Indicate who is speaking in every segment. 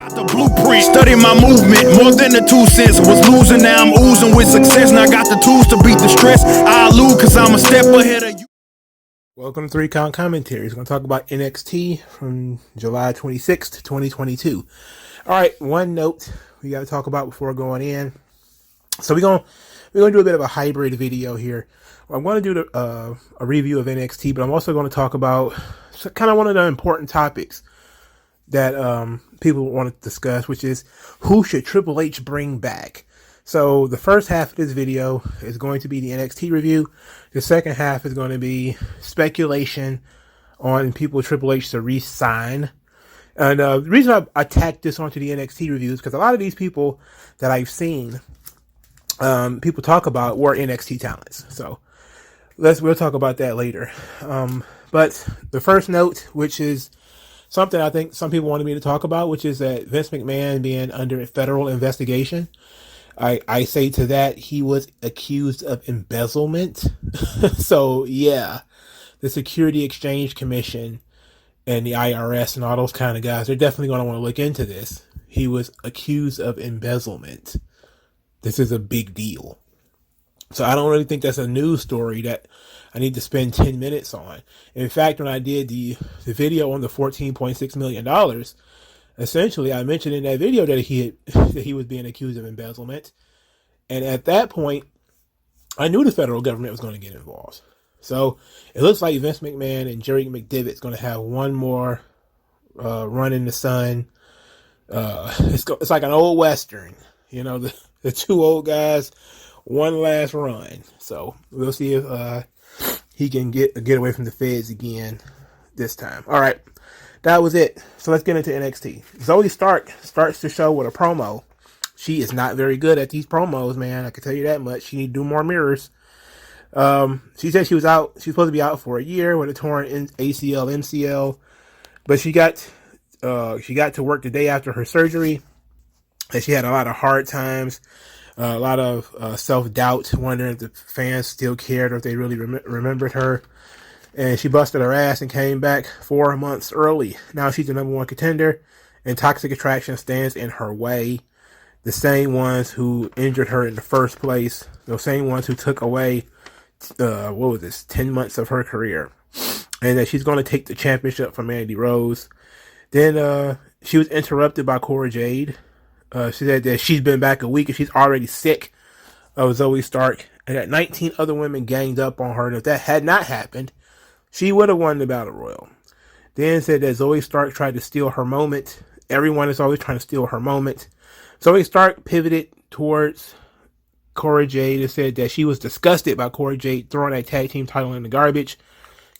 Speaker 1: The blueprint, study my movement, more than the 2 cents. Was losing, now I'm oozing with success. Now I got the tools to beat the stress. I lose cause I'm a step ahead of you.
Speaker 2: Welcome to 3 Count Commentary. We're going to talk about NXT from July 26th, 2022. All right, one note we got to talk about before going in. So we're going to do a bit of a hybrid video here. I'm going to do a review of NXT, but I'm also going to talk about kind of one of the important topics that people want to discuss, which is who should Triple H bring back. So the first half of this video is going to be the NXT review. The second half is going to be speculation on people Triple H to re-sign. And the reason I tacked this onto the NXT review is because a lot of these people that I've seen people talk about were NXT talents. So we'll talk about that later. But the first note, which is something I think some people wanted me to talk about, which is that Vince McMahon being under federal investigation. I say to that, he was accused of embezzlement. So yeah, the Security Exchange Commission and the IRS and all those kind of guys, they're definitely going to want to look into this. He was accused of embezzlement. This is a big deal. So I don't really think that's a news story that I need to spend 10 minutes on. In fact, when I did the video on the $14.6 million, essentially I mentioned in that video that he was being accused of embezzlement. And at that point, I knew the federal government was going to get involved. So it looks like Vince McMahon and Jerry McDevitt's going to have one more run in the sun. It's like an old Western, you know, the two old guys, one last run. So we'll see if he can get away from the feds again this time. All right, that was it. So let's get into NXT. Zoe Stark starts the show with a promo. She is not very good at these promos, man. I can tell you that much. She need to do more mirrors. She said she was out. She was supposed to be out for a year with a torn ACL, MCL, but she got to work the day after her surgery, and she had a lot of hard times. A lot of self-doubt, wondering if the fans still cared or if they really remembered her. And she busted her ass and came back 4 months early. Now she's the number 1 contender, and Toxic Attraction stands in her way. The same ones who injured her in the first place, those same ones who took away, 10 months of her career. And that she's going to take the championship from Mandy Rose. Then she was interrupted by Cora Jade. She said that she's been back a week and she's already sick of Zoe Stark, and that 19 other women ganged up on her. And if that had not happened, she would have won the Battle Royal. Then said that Zoe Stark tried to steal her moment. Everyone is always trying to steal her moment. Zoe Stark pivoted towards Cora Jade and said that she was disgusted by Cora Jade throwing that tag team title in the garbage,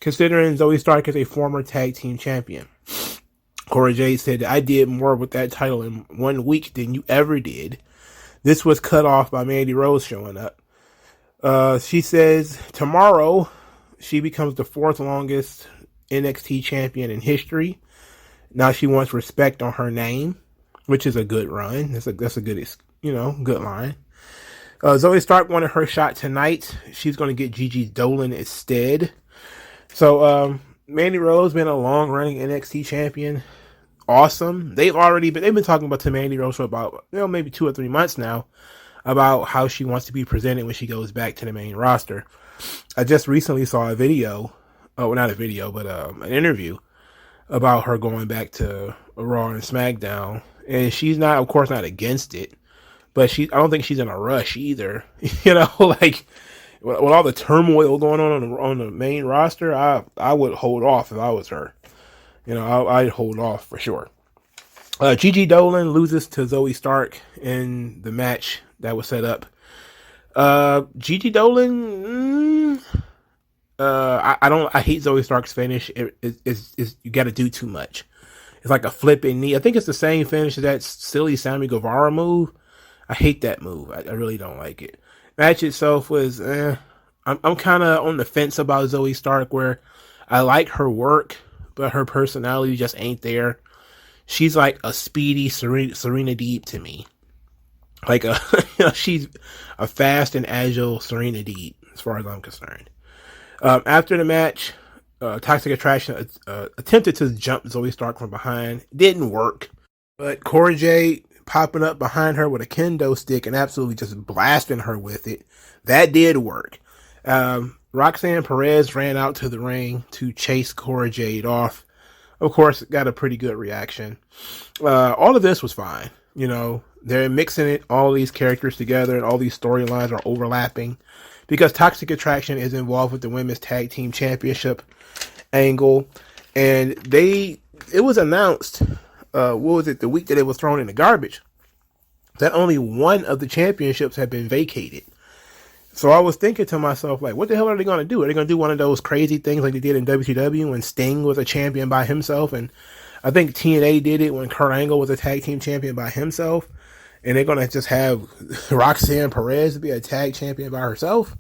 Speaker 2: considering Zoe Stark is a former tag team champion. Cora Jade said that I did more with that title in 1 week than you ever did. This was cut off by Mandy Rose showing up. She says tomorrow she becomes the 4th longest NXT champion in history. Now she wants respect on her name, which is a good run. That's a good, good line. Zoe Stark wanted her shot tonight. She's going to get Gigi Dolan instead. So Mandy Rose been a long running NXT champion. Awesome. They've been talking about to Mandy Rose for about maybe 2 or 3 months now about how she wants to be presented when she goes back to the main roster. I just recently saw a video, not a video, but an interview about her going back to Raw and SmackDown, and she's not, of course, not against it, but I don't think she's in a rush either. Like with all the turmoil going on the main roster, I would hold off if I was her. I'd hold off for sure. Gigi Dolan loses to Zoe Stark in the match that was set up. Gigi Dolan, I hate Zoe Stark's finish. It's you got to do too much. It's like a flipping knee. I think it's the same finish as that silly Sammy Guevara move. I hate that move. I really don't like it. Match itself was, I'm kind of on the fence about Zoe Stark, where I like her work, but her personality just ain't there. She's like a speedy Serena Deeb to me. Like she's a fast and agile Serena Deeb, as far as I'm concerned. After the match, Toxic Attraction attempted to jump Zoe Stark from behind. Didn't work. But Cora Jade popping up behind her with a kendo stick and absolutely just blasting her with it, that did work. Roxanne Perez ran out to the ring to chase Cora Jade off. Of course, got a pretty good reaction. All of this was fine. You know, they're mixing it, all these characters together, and all these storylines are overlapping because Toxic Attraction is involved with the Women's Tag Team Championship angle. And it was announced, the week that it was thrown in the garbage, that only one of the championships had been vacated. So I was thinking to myself, like, what the hell are they going to do? Are they going to do one of those crazy things like they did in WCW when Sting was a champion by himself? And I think TNA did it when Kurt Angle was a tag team champion by himself. And they're going to just have Roxanne Perez be a tag champion by herself?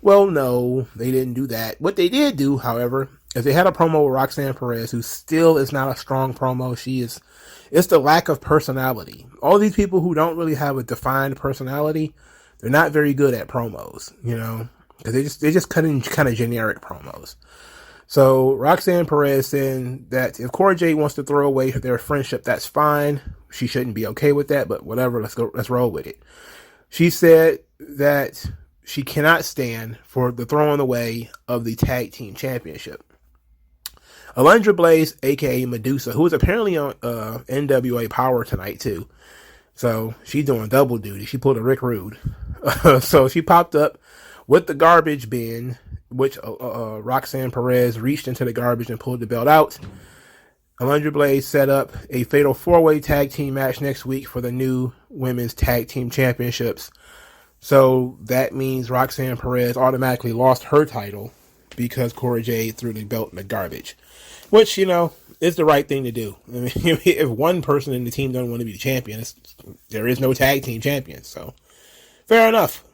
Speaker 2: Well, no, they didn't do that. What they did do, however, is they had a promo with Roxanne Perez, who still is not a strong promo. It's the lack of personality. All these people who don't really have a defined personality, they're not very good at promos, you know, because they just cut in kind of generic promos. So Roxanne Perez saying that if Cora Jade wants to throw away their friendship, that's fine. She shouldn't be okay with that, but whatever, let's roll with it. She said that she cannot stand for the throwing away of the tag team championship. Alundra Blaze, aka Medusa, who is apparently on NWA Power tonight too. So she's doing double duty. She pulled a Rick Rude. So she popped up with the garbage bin, which Roxanne Perez reached into the garbage and pulled the belt out. Alundra Blaze set up a fatal 4-way tag team match next week for the new women's tag team championships. So that means Roxanne Perez automatically lost her title because Cora Jade threw the belt in the garbage, which, you know, is the right thing to do. I mean, if one person in the team doesn't want to be the champion, there is no tag team champion. So fair enough.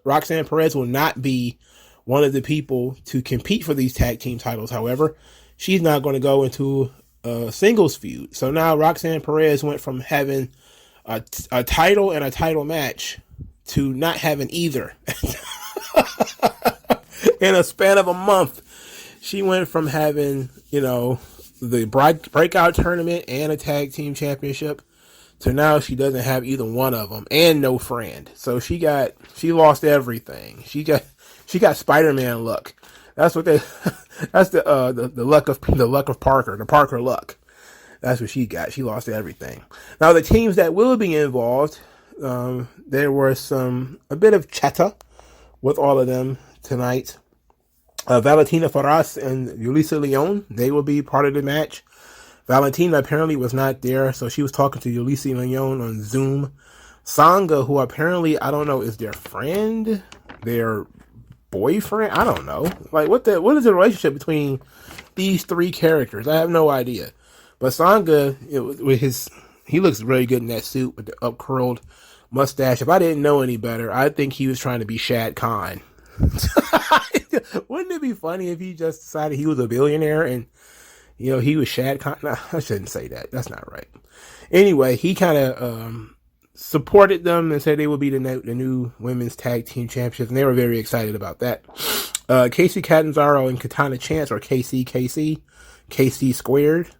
Speaker 2: Roxanne Perez will not be one of the people to compete for these tag team titles. However, she's not going to go into a singles feud. So now Roxanne Perez went from having a title and a title match to not having either. In a span of a month, she went from having, you know, the breakout tournament and a tag team championship to now she doesn't have either one of them and no friend. So she lost everything. She got Spider-Man luck. That's what that's the luck of Parker, the Parker luck. That's what she got. She lost everything. Now the teams that will be involved, there was a bit of chatter with all of them tonight. Valentina Faras and Yulisa Leon, they will be part of the match. Valentina apparently was not there, so she was talking to Yulisa Leon on Zoom. Sanga, who apparently, I don't know, is their friend, their boyfriend, I don't know. Like, what is the relationship between these three characters? I have no idea. But Sanga, he looks really good in that suit with the up curled mustache. If I didn't know any better, I'd think he was trying to be Shad Khan. Wouldn't it be funny if he just decided he was a billionaire and, you know, he was Shad Khan? No, I shouldn't say that. That's not right. Anyway, he kind of supported them and said they would be the new women's tag team championships, and they were very excited about that. Casey Catanzaro and Katana Chance, or KC squared.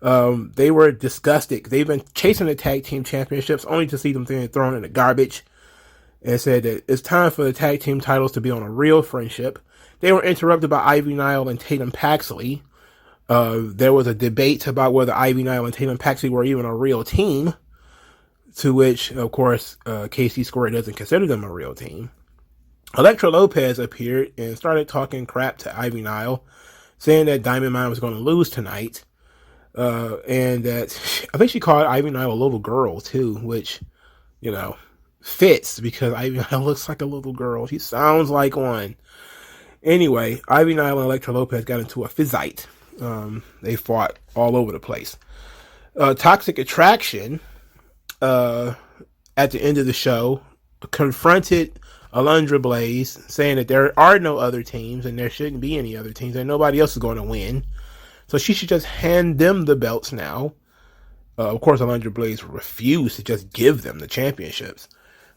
Speaker 2: They were disgusted. They've been chasing the tag team championships only to see them thrown in the garbage, and said that it's time for the tag team titles to be on a real friendship. They were interrupted by Ivy Nile and Tatum Paxley. There was a debate about whether Ivy Nile and Tatum Paxley were even a real team, to which, of course, KC Squared doesn't consider them a real team. Elektra Lopez appeared and started talking crap to Ivy Nile, saying that Diamond Mine was going to lose tonight. And that I think she called Ivy Nile a little girl too, which, you know, fits because Ivy Nile looks like a little girl. She sounds like one. Anyway, Ivy Nile and Elektra Lopez got into a fizzite. They fought all over the place. Toxic Attraction, at the end of the show, confronted Alundra Blaze, saying that there are no other teams and there shouldn't be any other teams and nobody else is going to win. So she should just hand them the belts now. Of course, Alundra Blaze refused to just give them the championships.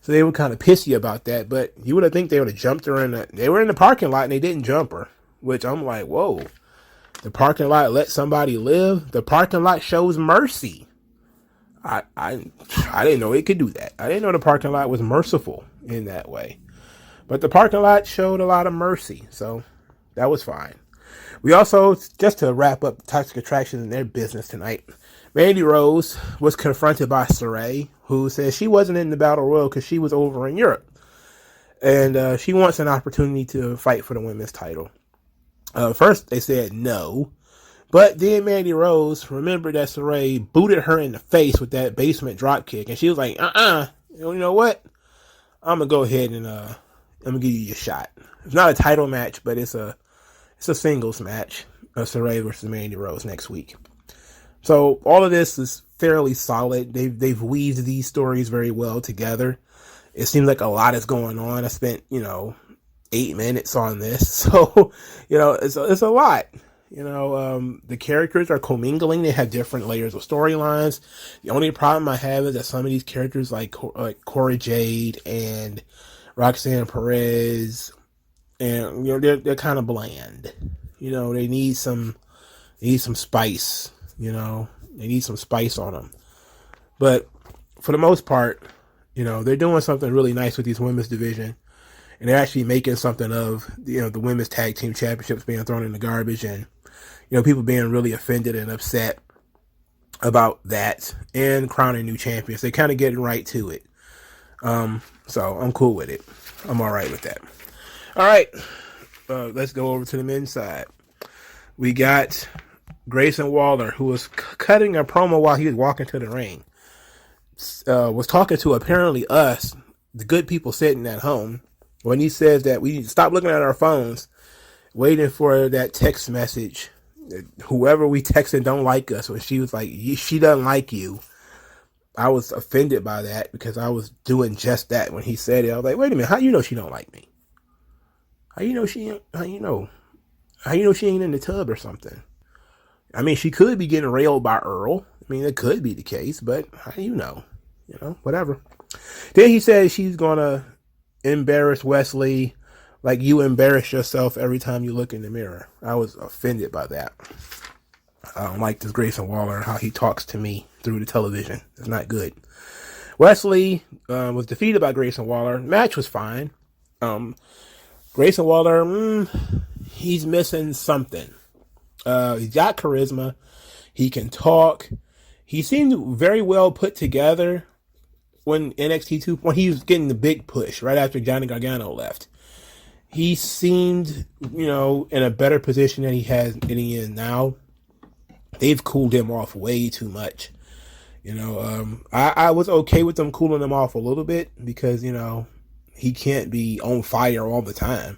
Speaker 2: So they were kind of pissy about that, but you would have think they would have jumped her they were in the parking lot and they didn't jump her, which I'm like, whoa. The parking lot let somebody live. The parking lot shows mercy. I didn't know it could do that. I didn't know the parking lot was merciful in that way. But the parking lot showed a lot of mercy, so that was fine. We also, just to wrap up Toxic Attraction and their business tonight, Mandy Rose was confronted by Saray, who says she wasn't in the Battle Royal because she was over in Europe. And she wants an opportunity to fight for the women's title. First, they said no. But then Mandy Rose remembered that Saray booted her in the face with that basement drop kick. And she was like, you know what? I'm going to go ahead and I'm going to give you a shot. It's not a title match, but it's a singles match of Saray versus Mandy Rose next week. So all of this is fairly solid. They've weaved these stories very well together. It seems like a lot is going on. I spent, 8 minutes on this. So, it's a lot. The characters are commingling. They have different layers of storylines. The only problem I have is that some of these characters like Cora Jade and Roxanne Perez, and they're kind of bland. They need some spice. They need some spice on them. But for the most part, they're doing something really nice with these women's division, and they're actually making something of the women's tag team championships being thrown in the garbage, and people being really offended and upset about that, and crowning new champions. They're kind of getting right to it. So I'm cool with it. I'm all right with that. All right, let's go over to the men's side. We got Grayson Waller, who was cutting a promo while he was walking to the ring. Was talking to apparently us, the good people sitting at home, when he says that we need to stop looking at our phones, waiting for that text message. Whoever we texted don't like us. When she was like, she doesn't like you. I was offended by that because I was doing just that when he said it. I was like, wait a minute, how you know she don't like me? How you know she ain't in the tub or something? I mean, she could be getting railed by Earl. I mean, it could be the case, but how do you know? Whatever. Then he said she's going to embarrass Wesley like you embarrass yourself every time you look in the mirror. I was offended by that. I don't like this Grayson Waller, how he talks to me through the television. It's not good. Wesley was defeated by Grayson Waller. Match was fine. Grayson Waller, he's missing something. He's got charisma. He can talk. He seemed very well put together when NXT 2, when he was getting the big push right after Johnny Gargano left. He seemed, in a better position than he is now. They've cooled him off way too much. I was okay with them cooling him off a little bit because, he can't be on fire all the time.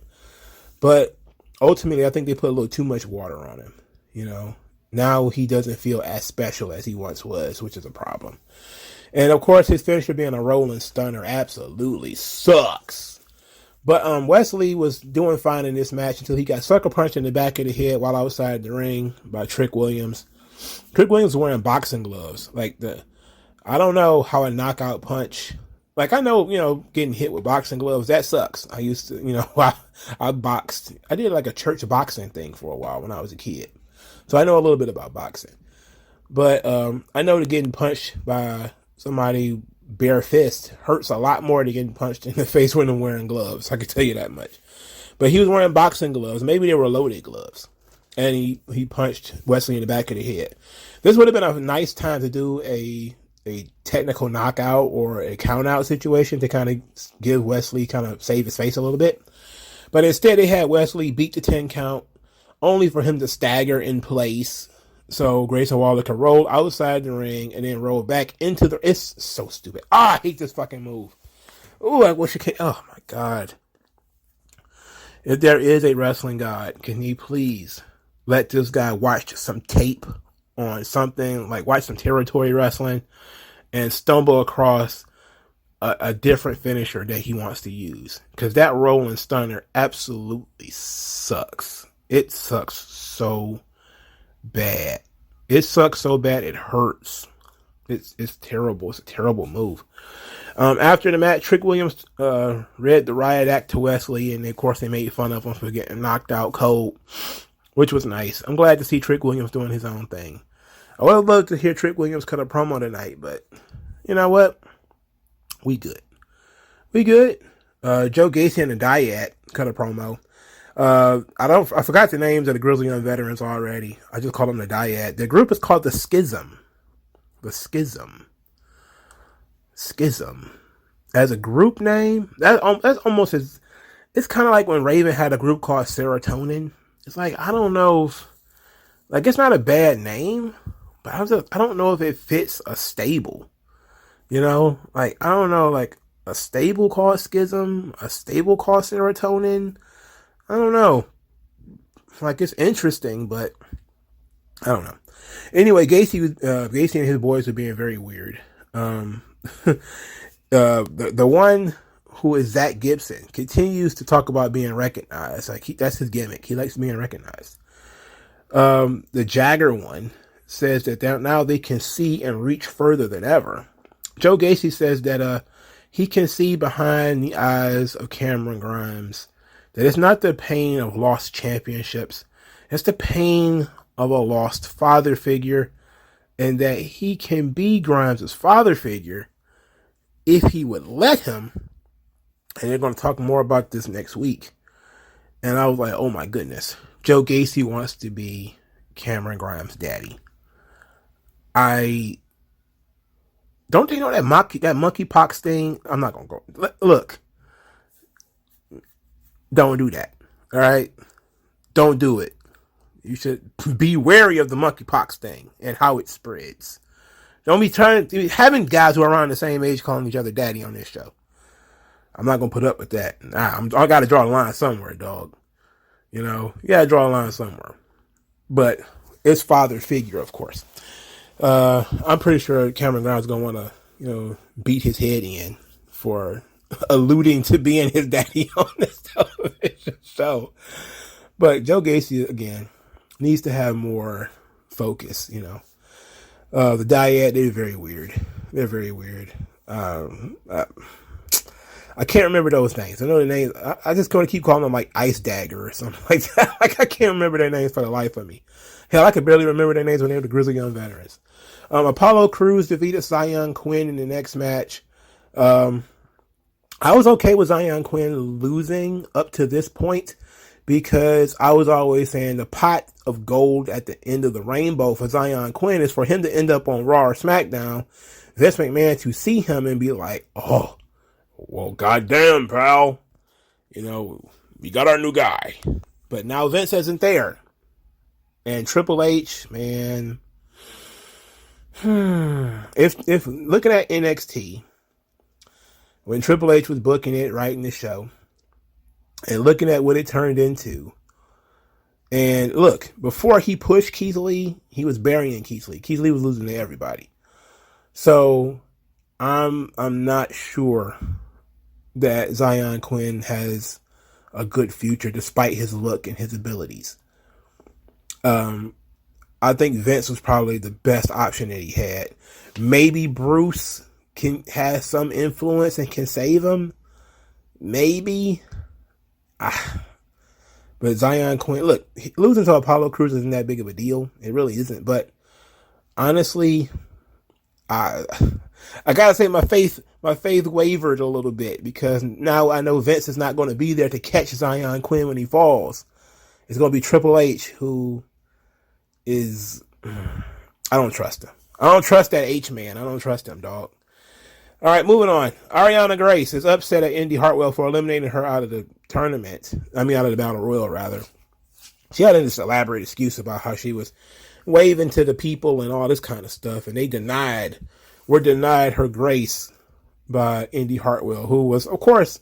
Speaker 2: But ultimately, I think they put a little too much water on him. Now he doesn't feel as special as he once was, which is a problem. And of course, his finisher being a rolling stunner absolutely sucks. But Wesley was doing fine in this match until he got sucker punched in the back of the head while outside the ring by Trick Williams. Trick Williams was wearing boxing gloves. I don't know how a knockout punch. I know, getting hit with boxing gloves, that sucks. I used to, I boxed. I did a church boxing thing for a while when I was a kid. So I know a little bit about boxing. But I know that getting punched by somebody bare fist hurts a lot more than getting punched in the face when they're wearing gloves. I can tell you that much. But he was wearing boxing gloves. Maybe they were loaded gloves. And he punched Wesley in the back of the head. This would have been a nice time to do a technical knockout or a count out situation to kind of give Wesley, kind of save his face a little bit. But instead they had Wesley beat the 10 count only for him to stagger in place. So Grayson Waller could roll outside the ring and then roll back into the... It's so stupid. I hate this fucking move. Ooh, I wish it could... Oh my God. If there is a wrestling god, can he please let this guy watch some tape on something, watch some territory wrestling and stumble across a different finisher that he wants to use? Because that rolling stunner absolutely sucks. It sucks so bad. It sucks so bad it hurts. It's terrible. It's a terrible move. After the match, Trick Williams read the riot act to Wesley, and of course they made fun of him for getting knocked out cold, which was nice. I'm glad to see Trick Williams doing his own thing. I would love to hear Trick Williams cut a promo tonight, but you know what? We good. We good. Joe Gacy and the Dyad cut a promo. I forgot the names of the Grizzly Young Veterans already. I just call them the Dyad. The group is called the Schism. The Schism. Schism. As a group name, that's almost as, it's kind of like when Raven had a group called Serotonin. It's like, I don't know if, like, it's not a bad name, but I don't know if it fits a stable. You know, like, I don't know, like, a stable called Schism, a stable called Serotonin. I don't know. Like, it's interesting, but I don't know. Anyway, Gacy and his boys are being very weird. The one who is Zach Gibson continues to talk about being recognized. Like, that's his gimmick. He likes being recognized. The Jagger one says that now they can see and reach further than ever. Joe Gacy says that he can see behind the eyes of Cameron Grimes, that it's not the pain of lost championships, it's the pain of a lost father figure, and that he can be Grimes' father figure if he would let him. And they're going to talk more about this next week. And I was like, oh my goodness, Joe Gacy wants to be Cameron Grimes' daddy. Don't they know that monkeypox thing? I'm not going to go. Look, don't do that. All right? Don't do it. You should be wary of the monkeypox thing and how it spreads. Don't be having guys who are around the same age calling each other daddy on this show. I'm not going to put up with that. I got to draw a line somewhere, dog. You know, you got to draw a line somewhere. But it's father figure, of course. I'm pretty sure Cameron Grimes is going to want to, beat his head in for alluding to being his daddy on this television show. But Joe Gacy, again, needs to have more focus, The Dyad, they're very weird. They're very weird. I can't remember those names. I know the names. I just going to keep calling them like Ice Dagger or something like that. Like, I can't remember their names for the life of me. Hell, I could barely remember their names when they were the Grizzly Young Veterans. Apollo Crews defeated Zion Quinn in the next match. I was okay with Zion Quinn losing up to this point because I was always saying the pot of gold at the end of the rainbow for Zion Quinn is for him to end up on Raw or SmackDown, Vince McMahon to see him and be like, oh, well, goddamn, pal. We got our new guy. But now Vince isn't there. And Triple H, man. If looking at NXT, when Triple H was booking it, writing the show, and looking at what it turned into, and look, before he pushed Keith Lee, he was burying Keith Lee. Keith Lee was losing to everybody. So I'm not sure that Zion Quinn has a good future despite his look and his abilities. I think Vince was probably the best option that he had. Maybe Bruce has some influence and can save him. Maybe. But Zion Quinn, look, losing to Apollo Crews isn't that big of a deal. It really isn't. But honestly, I gotta say my faith wavered a little bit because now I know Vince is not going to be there to catch Zion Quinn when he falls. It's going to be Triple H who is, I don't trust him. I don't trust that H-man. I don't trust him, dog. All right, moving on. Ariana Grace is upset at Indy Hartwell for eliminating her out of the tournament. Out of the Battle Royal, rather. She had this elaborate excuse about how she was waving to the people and all this kind of stuff, and they were denied her grace by Indy Hartwell, who was, of course,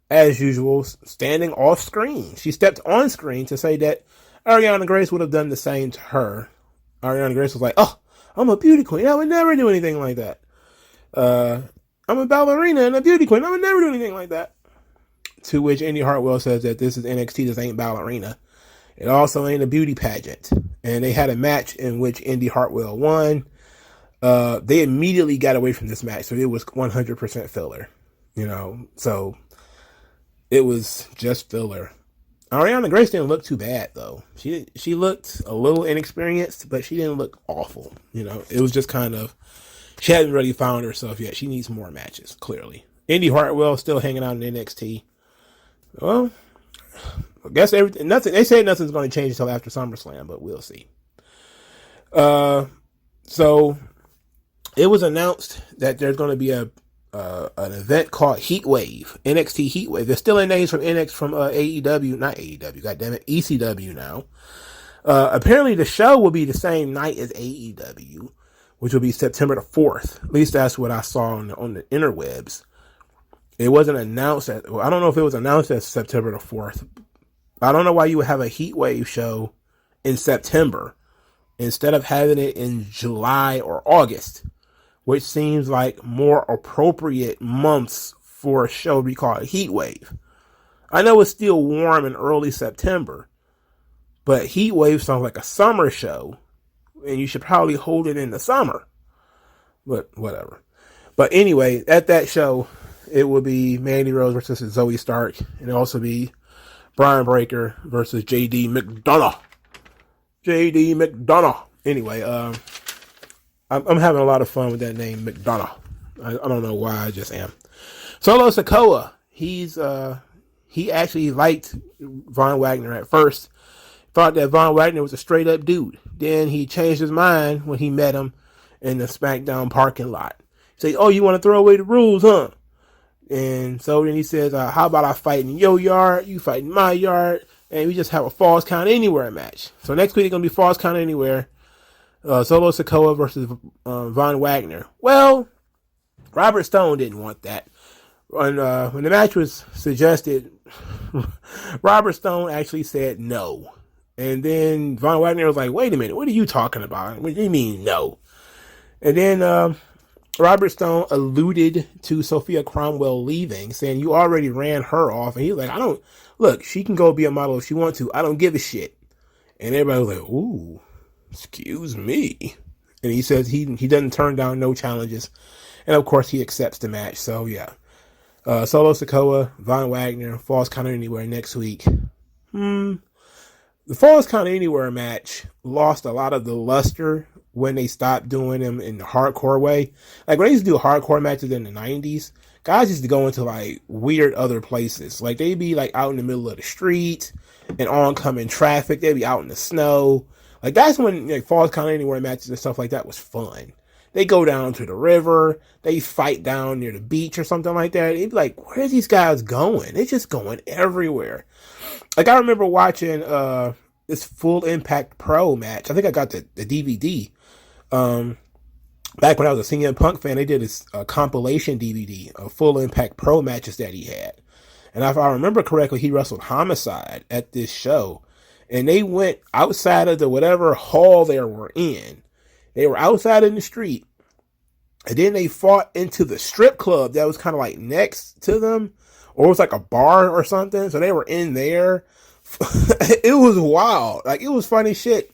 Speaker 2: as usual, standing off screen. She stepped on screen to say that Ariana Grace would have done the same to her. Ariana Grace was like, oh, I'm a beauty queen. I would never do anything like that. I'm a ballerina and a beauty queen. I would never do anything like that. To which Indy Hartwell says that this is NXT. This ain't ballerina. It also ain't a beauty pageant. And they had a match in which Indy Hartwell won. They immediately got away from this match. So it was 100% filler. So it was just filler. Ariana Grace didn't look too bad though. She looked a little inexperienced, but she didn't look awful. It was just kind of, she hadn't really found herself yet. She needs more matches, clearly. Indy Hartwell still hanging out in NXT. Well, I guess nothing. They say nothing's going to change until after SummerSlam, but we'll see. So it was announced that there's going to be an event called Heatwave, NXT Heatwave. They're still in names from AEW, not AEW, goddammit, ECW now. Apparently the show will be the same night as AEW, which will be September the 4th. At least that's what I saw on the interwebs. It wasn't announced I don't know if it was announced as September the 4th. I don't know why you would have a Heatwave show in September instead of having it in July or August, which seems like more appropriate months for a show to be called Heatwave. I know it's still warm in early September, but Heatwave sounds like a summer show, and you should probably hold it in the summer. But whatever. But anyway, at that show, it will be Mandy Rose versus Zoe Stark, and it'll also be Brian Breaker versus JD McDonough. JD McDonough. Anyway, I'm having a lot of fun with that name, McDonough. I don't know why, I just am. Solo Sikoa, he actually liked Von Wagner at first. Thought that Von Wagner was a straight up dude. Then he changed his mind when he met him in the SmackDown parking lot. He said, "Oh, you want to throw away the rules, huh?" And so then he says, "How about I fight in your yard, you fight in my yard, and we just have a Falls Count Anywhere match." So next week it's going to be Falls Count Anywhere. Solo Sikoa versus Von Wagner. Well, Robert Stone didn't want that. When the match was suggested, Robert Stone actually said no. And then Von Wagner was like, "Wait a minute, what are you talking about? What do you mean no?" And then Robert Stone alluded to Sophia Cromwell leaving, saying, "You already ran her off." And he's like, look, she can go be a model if she wants to. I don't give a shit. And everybody was like, "Ooh, excuse me." And he says he doesn't turn down no challenges. And of course he accepts the match. So yeah. Solo Sikoa, Von Wagner, Falls Count Anywhere next week. The Falls Count Anywhere match lost a lot of the luster when they stopped doing them in the hardcore way. Like when they used to do hardcore matches in the 90s, guys used to go into like weird other places. Like they'd be like out in the middle of the street and oncoming traffic. They'd be out in the snow. Like that's when like Falls Count Anywhere matches and stuff like that was fun. They go down to the river. They fight down near the beach or something like that. They'd be like, where's these guys going? They're just going everywhere. Like I remember watching this Full Impact Pro match. I think I got the DVD. Back when I was a CM Punk fan, they did this compilation DVD of Full Impact Pro matches that he had. And if I remember correctly, he wrestled Homicide at this show. And they went outside of the whatever hall they were in. They were outside in the street. And then they fought into the strip club that was kind of like next to them. Or it was like a bar or something. So they were in there. It was wild. Like, it was funny shit.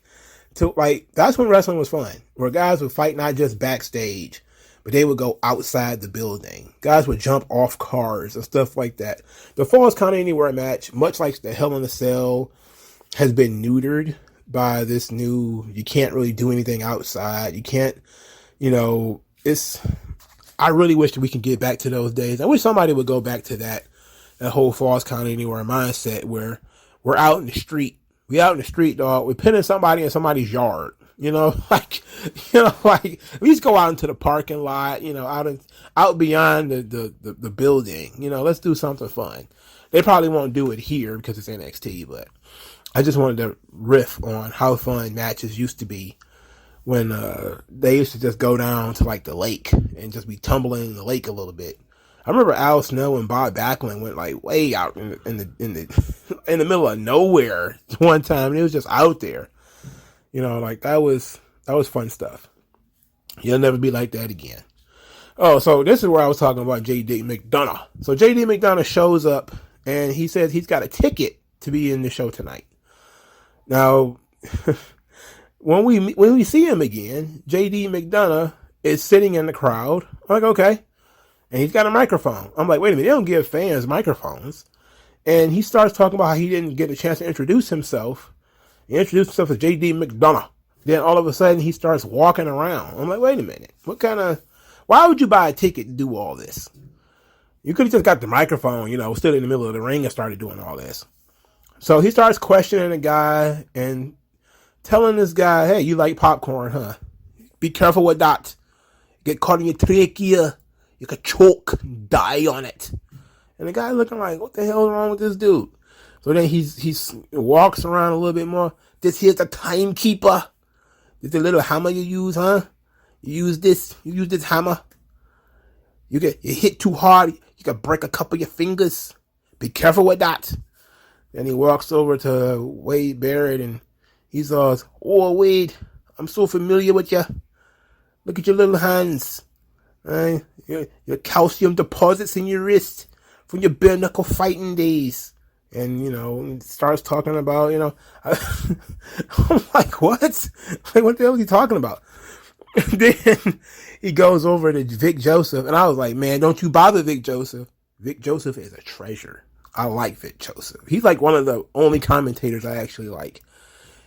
Speaker 2: That's when wrestling was fun. Where guys would fight not just backstage, but they would go outside the building. Guys would jump off cars and stuff like that. The Falls Count Anywhere match, much like the Hell in a Cell, has been neutered by this new, you can't really do anything outside. You can't, I really wish that we could get back to those days. I wish somebody would go back to that whole Falls Count Anywhere mindset where we're out in the street. We out in the street, dog. We're pinning somebody in somebody's yard. We just go out into the parking lot, out beyond the building. Let's do something fun. They probably won't do it here because it's NXT, but I just wanted to riff on how fun matches used to be when they used to just go down to like the lake and just be tumbling in the lake a little bit. I remember Al Snow and Bob Backlund went like way out in the middle of nowhere one time, and it was just out there. That was fun stuff. You'll never be like that again. Oh, so this is where I was talking about JD McDonough. So JD McDonough shows up and he says he's got a ticket to be in the show tonight. Now, when we see him again, JD McDonough is sitting in the crowd. I'm like, okay. And he's got a microphone. I'm like, wait a minute, they don't give fans microphones. And he starts talking about how he didn't get a chance to introduce himself. He introduced himself as J.D. Mcdonald. Then all of a sudden he starts walking around. I'm like, wait a minute. Why would you buy a ticket to do all this? You could have just got the microphone, stood in the middle of the ring and started doing all this. So he starts questioning the guy and telling this guy, hey, you like popcorn, huh? Be careful with that. Get caught in your trachea. You could choke, die on it. And the guy looking like, what the hell is wrong with this dude? So then he walks around a little bit more. This here's the timekeeper. This the little hammer you use, huh? You use this hammer. You hit too hard, you can break a couple of your fingers. Be careful with that. Then he walks over to Wade Barrett and he says, oh, Wade, I'm so familiar with you. Look at your little hands. Your calcium deposits in your wrist from your bare knuckle fighting days. And, starts talking about, I'm like, what? Like, what the hell is he talking about? Then he goes over to Vic Joseph, and I was like, man, don't you bother Vic Joseph. Vic Joseph is a treasure. I like Vic Joseph. He's like one of the only commentators I actually like.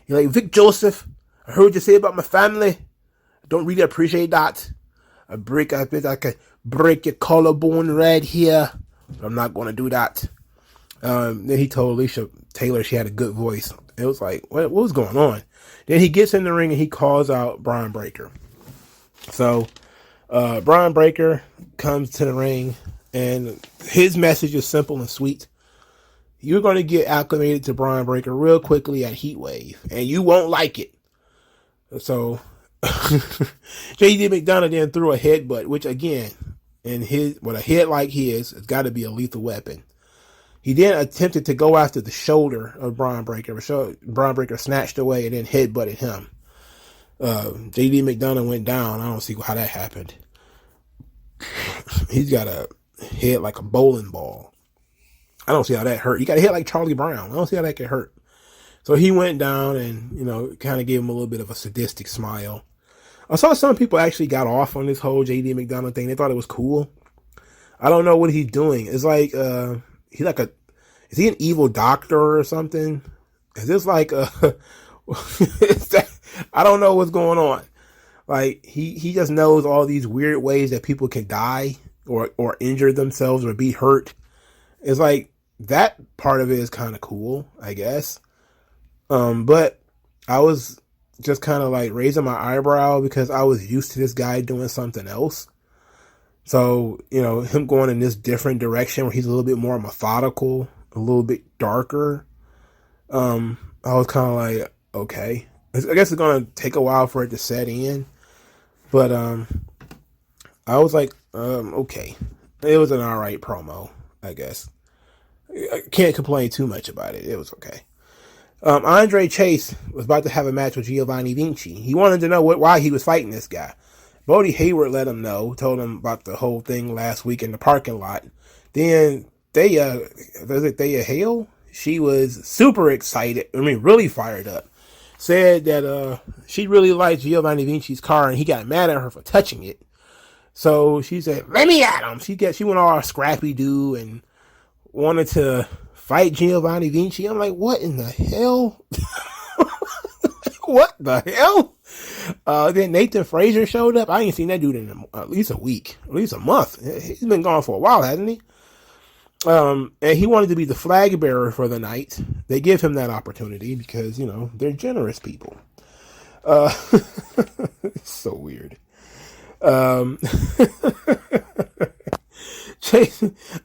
Speaker 2: He's like, Vic Joseph, I heard what you say about my family. I don't really appreciate that. I could break your collarbone right here. But I'm not going to do that. Then he told Alicia Taylor she had a good voice. It was like, what was going on? Then he gets in the ring and he calls out Brian Breaker. So Brian Breaker comes to the ring and his message is simple and sweet. You're going to get acclimated to Brian Breaker real quickly at Heatwave, and you won't like it. So J.D. McDonough then threw a headbutt, which again, with a head like his, it's got to be a lethal weapon. He then attempted to go after the shoulder of Brian Breaker. Brian Breaker snatched away and then headbutted him. J.D. McDonough went down. I don't see how that happened. He's got a head like a bowling ball. I don't see how that hurt. He got a head like Charlie Brown. I don't see how that could hurt. So he went down and, kind of gave him a little bit of a sadistic smile. I saw some people actually got off on this whole J.D. McDonough thing. They thought it was cool. I don't know what he's doing. It's like, is he an evil doctor or something? Is this like I don't know what's going on. Like he just knows all these weird ways that people can die or injure themselves or be hurt. It's like that part of it is kind of cool, I guess. But I was just kind of like raising my eyebrow because I was used to this guy doing something else. So, him going in this different direction where he's a little bit more methodical, a little bit darker. I was kind of like, okay, I guess it's going to take a while for it to set in, but, I was like, okay, it was an all right promo, I guess. I can't complain too much about it. It was okay. Andre Chase was about to have a match with Giovanni Vinci. He wanted to know why he was fighting this guy. Bodie Hayward let him know, told him about the whole thing last week in the parking lot. Then Thea Hale, she was super excited. Really fired up. Said that she really liked Giovanni Vinci's car and he got mad at her for touching it. So she said, let me at him. She went all scrappy doo and wanted to fight Giovanni Vinci. I'm like, what in the hell? What the hell? Then Nathan Frazier showed up. I ain't seen that dude in at least a week, at least a month. He's been gone for a while, hasn't he? And he wanted to be the flag bearer for the night. They give him that opportunity because, they're generous people. It's so weird.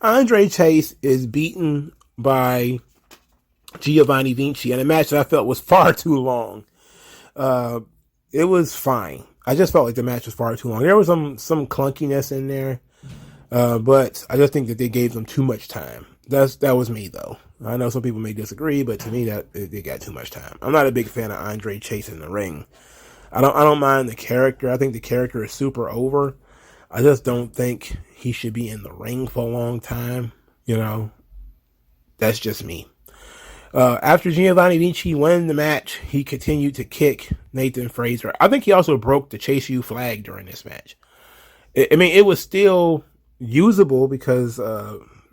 Speaker 2: Andre Chase is beaten by Giovanni Vinci in a match that I felt was far too long. It was fine. I just felt like the match was far too long. There was some clunkiness in there, but I just think that they gave them too much time. That was me though. I know some people may disagree, but to me that they got too much time. I'm not a big fan of Andre Chase in the ring. I don't mind the character. I think the character is super over. I just don't think he should be in the ring for a long time. That's just me. After Giovanni Vinci won the match, he continued to kick Nathan Frazier. I think he also broke the Chase U flag during this match. It was still usable because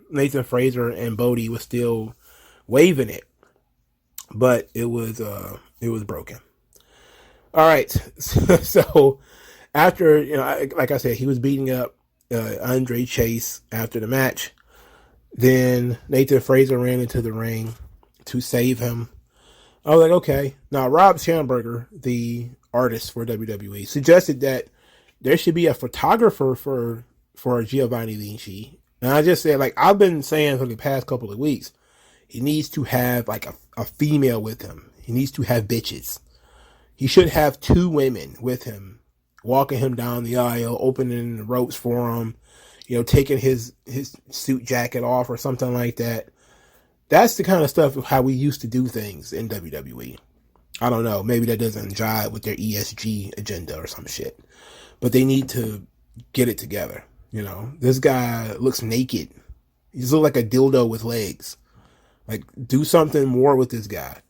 Speaker 2: Nathan Fraser and Bodie was still waving it, but it was broken. All right, so after, like I said, he was beating up Andre Chase after the match. Then Nathan Fraser ran into the ring to save him. I was like, okay. Now, Rob Schamberger, the artist for WWE, suggested that there should be a photographer for Giovanni Vinci. And I just said, like, I've been saying for the past couple of weeks, he needs to have, like, a female with him. He needs to have bitches. He should have 2 women with him, walking him down the aisle, opening the ropes for him, taking his suit jacket off or something like that. That's the kind of stuff of how we used to do things in WWE. I don't know. Maybe that doesn't jive with their ESG agenda or some shit. But they need to get it together. This guy looks naked. He just looks like a dildo with legs. Like, do something more with this guy.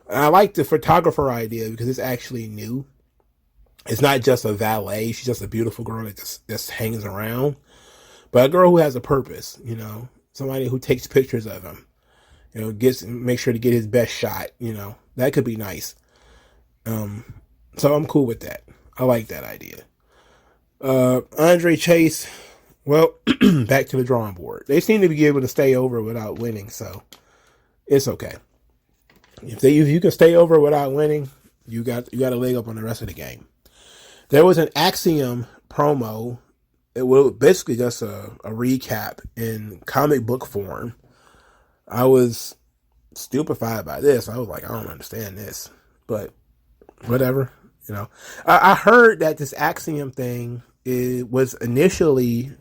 Speaker 2: And I like the photographer idea because it's actually new. It's not just a valet. She's just a beautiful girl that just hangs around. But a girl who has a purpose, somebody who takes pictures of him, make sure to get his best shot, that could be nice. So I'm cool with that. I like that idea. Andre Chase, well, back to the drawing board. They seem to be able to stay over without winning, so it's okay. If you can stay over without winning, you got a leg up on the rest of the game. There was an Axiom promo. It was basically just a recap in comic book form. I was stupefied by this. I was like, I don't understand this, but whatever, I heard that this Axiom thing was initially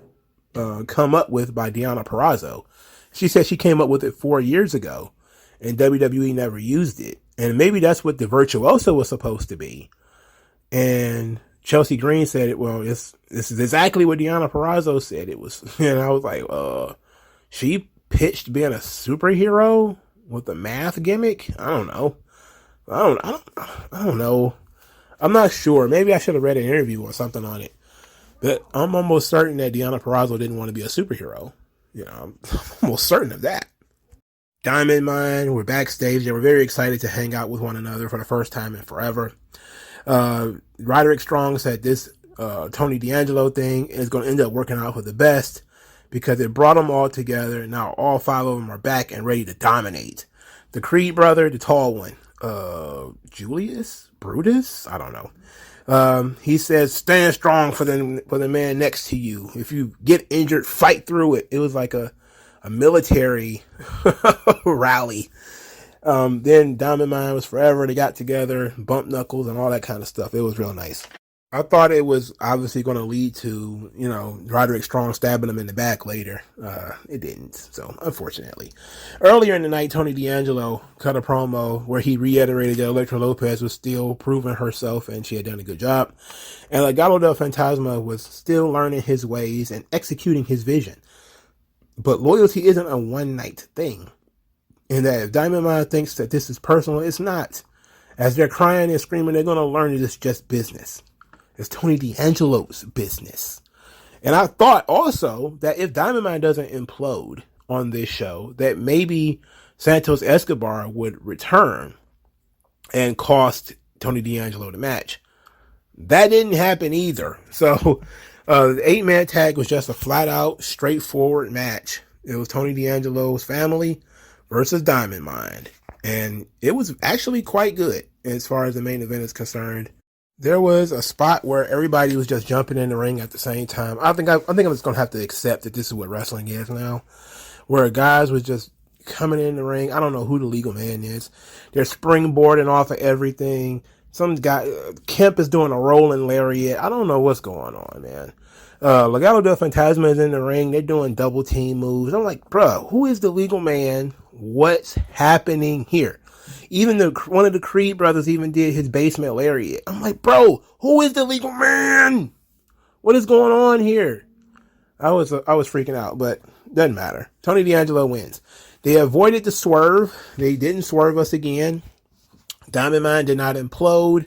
Speaker 2: come up with by Deonna Purrazzo. She said she came up with it 4 years ago, and WWE never used it. And maybe that's what the Virtuoso was supposed to be. And Chelsea Green said, well, this is exactly what Deonna Purrazzo said it was. And I was like, she pitched being a superhero with a math gimmick? I don't know. I don't know. I'm not sure. Maybe I should have read an interview or something on it. But I'm almost certain that Deonna Purrazzo didn't want to be a superhero. I'm almost certain of that. Diamond Mine were backstage. They were very excited to hang out with one another for the first time in forever. Roderick Strong said this Tony D'Angelo thing is going to end up working out for the best because it brought them all together. And now all 5 of them are back and ready to dominate. The Creed brother, the tall one, Julius Brutus, I don't know. He says, stand strong for the man next to you. If you get injured, fight through it. It was like a military rally. Then Diamond Mine was forever. They got together, bumped knuckles and all that kind of stuff. It was real nice. I thought it was obviously going to lead to, Roderick Strong stabbing him in the back later. It didn't. So, unfortunately. Earlier in the night, Tony D'Angelo cut a promo where he reiterated that Elektra Lopez was still proving herself and she had done a good job. And Legado del Fantasma was still learning his ways and executing his vision. But loyalty isn't a one-night thing. And that if Diamond Mine thinks that this is personal, it's not. As they're crying and screaming, they're going to learn that it's just business. It's Tony D'Angelo's business. And I thought also that if Diamond Mine doesn't implode on this show, that maybe Santos Escobar would return and cost Tony D'Angelo the match. That didn't happen either. So the 8-man tag was just a flat-out, straightforward match. It was Tony D'Angelo's family versus Diamond Mine. And it was actually quite good as far as the main event is concerned. There was a spot where everybody was just jumping in the ring at the same time. I think I'm just going to have to accept that this is what wrestling is now, where guys was just coming in the ring. I don't know who the legal man is. They're springboarding off of everything. Some guy, Kemp is doing a rolling lariat. I don't know what's going on, man. Legado del Fantasma is in the ring. They're doing double team moves. I'm like, bro, who is the legal man? What's happening here? Even one of the Creed brothers even did his basement lariat. I'm like, bro, who is the legal man? What is going on here? I was freaking out, but doesn't matter. Tony D'Angelo wins. They avoided the swerve. They didn't swerve us again. Diamond Mine did not implode,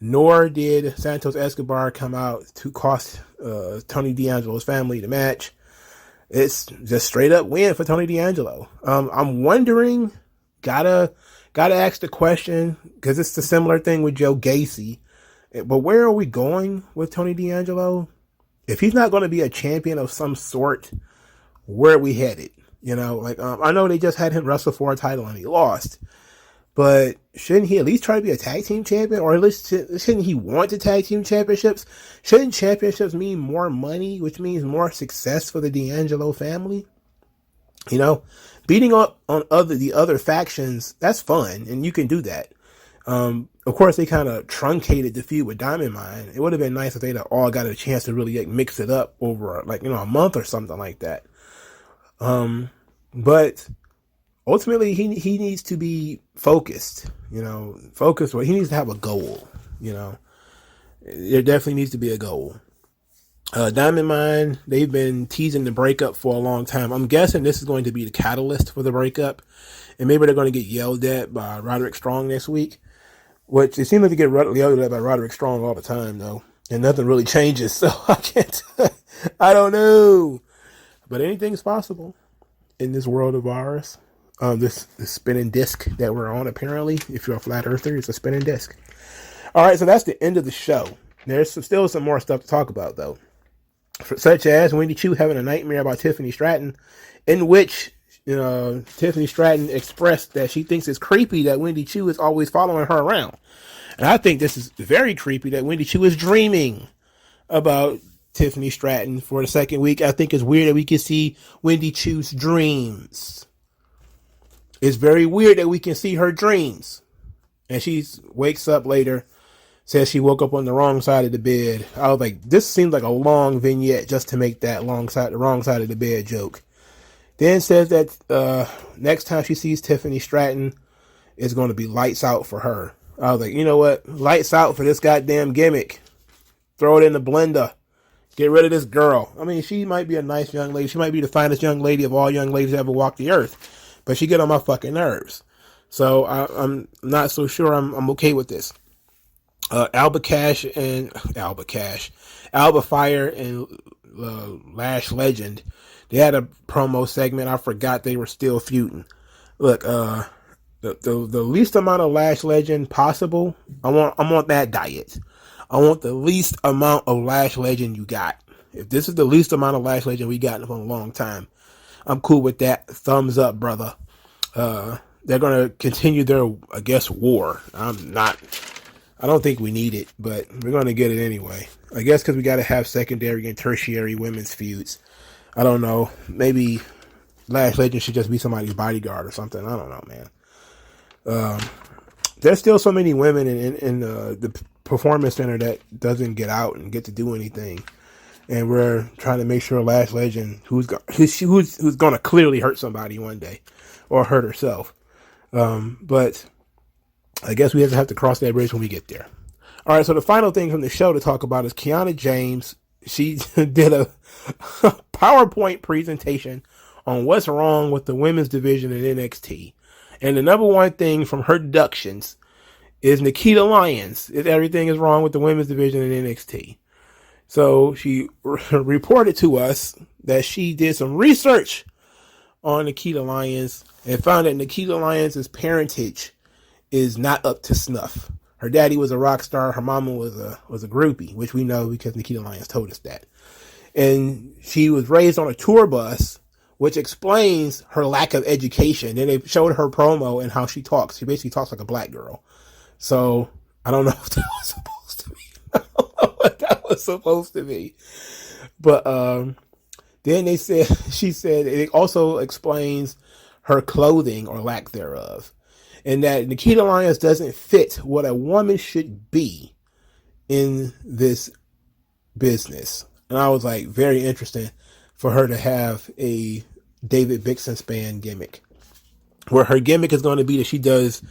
Speaker 2: nor did Santos Escobar come out to cost Tony D'Angelo's family the match. It's just straight up win for Tony D'Angelo. I'm wondering, gotta ask the question, because it's the similar thing with Joe Gacy. But where are we going with Tony D'Angelo? If he's not going to be a champion of some sort, where are we headed? You know, like, I know they just had him wrestle for a title and he lost, but shouldn't he at least try to be a tag team champion? Or at least shouldn't he want the tag team championships? Shouldn't championships mean more money, which means more success for the D'Angelo family? You know, beating up on the other factions, that's fun, and you can do that. Of course, they kind of truncated the feud with Diamond Mine. It would have been nice if they'd all got a chance to really like mix it up over like, you know, a month or something like that. But ultimately he needs to be focused, you know, or he needs to have a goal, you know. There definitely needs to be a goal. Diamond Mine, they've been teasing the breakup for a long time. I'm guessing this is going to be the catalyst for the breakup, and maybe they're going to get yelled at by Roderick Strong next week, which it seems like they get yelled at by Roderick Strong all the time, though, and nothing really changes, so I don't know, but anything's possible in this world of ours. This spinning disc that we're on, apparently, if you're a flat earther, it's a spinning disc. All right, so that's the end of the show. There's still some more stuff to talk about, though, such as Wendy Choo having a nightmare about Tiffany Stratton, in which, you know, Tiffany Stratton expressed that she thinks it's creepy that Wendy Choo is always following her around. And I think this is very creepy that Wendy Choo is dreaming about Tiffany Stratton for the second week. I think it's weird that we can see Wendy Choo's dreams. It's very weird that we can see her dreams. And she wakes up later, says she woke up on the wrong side of the bed. I was like, this seems like a long vignette just to make that the wrong side of the bed joke. Then says that next time she sees Tiffany Stratton, it's going to be lights out for her. I was like, you know what? Lights out for this goddamn gimmick. Throw it in the blender. Get rid of this girl. I mean, she might be a nice young lady. She might be the finest young lady of all young ladies that ever walked the earth. But she get on my fucking nerves. So I'm not so sure I'm okay with this. Alba Fire and Lash Legend, they had a promo segment. I forgot they were still feuding. Look, the least amount of Lash Legend possible. I'm on that diet. I want the least amount of Lash Legend you got. If this is the least amount of Lash Legend we got in a long time, I'm cool with that. Thumbs up, brother. They're going to continue their, I guess, war. I don't think we need it, but we're going to get it anyway. I guess because we got to have secondary and tertiary women's feuds. I don't know. Maybe Lash Legend should just be somebody's bodyguard or something. I don't know, man. There's still so many women in the Performance Center that doesn't get out and get to do anything. And we're trying to make sure Lash Legend, who's going to clearly hurt somebody one day or hurt herself. But I guess we have to cross that bridge when we get there. All right, so the final thing from the show to talk about is Kiana James. She did a PowerPoint presentation on what's wrong with the women's division in NXT. And the number one thing from her deductions is Nikita Lyons. Everything is wrong with the women's division in NXT. So she reported to us that she did some research on Nikita Lyons and found that Nikita Lyons' parentage is not up to snuff. Her daddy was a rock star. Her mama was a groupie, which we know because Nikita Lyons told us that. And she was raised on a tour bus, which explains her lack of education. Then they showed her promo and how she talks. She basically talks like a black girl. So I don't know if that was supposed to be. I don't know what that was supposed to be. But then she said it also explains her clothing or lack thereof. And that Nikita Lyons doesn't fit what a woman should be in this business. And I was like, very interesting for her to have a David Bixenspan gimmick, where her gimmick is going to be that she does